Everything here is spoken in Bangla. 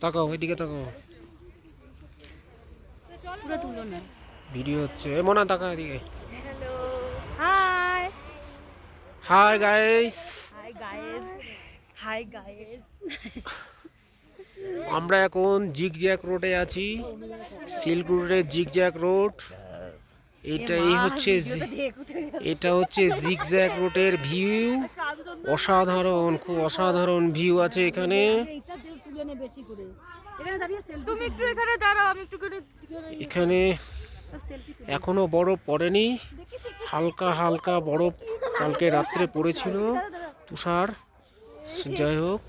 তাকাও এদিকে তাকাও, পুরো তুলো না, ভিডিও হচ্ছে। মনা তাকা এদিকে। Hello, high hi guys, hi guys, hi guys. আমরা এখন জিগজ্যাগ রোডে আছি, সিল্ক রোডের জিগজ্যাগ রোড। এটা হচ্ছে জিগজ্যাগ রোডের ভিউ। অসাধারণ, খুব অসাধারণ ভিউ আছে এখানে। তুমি একটু এখানে দাঁড়াও, আমি একটু এখানে এখনো বরফ পড়েনি, হালকা হালকা বরফ কালকে রাত্রে পড়েছিল, তুষার। যাই হোক,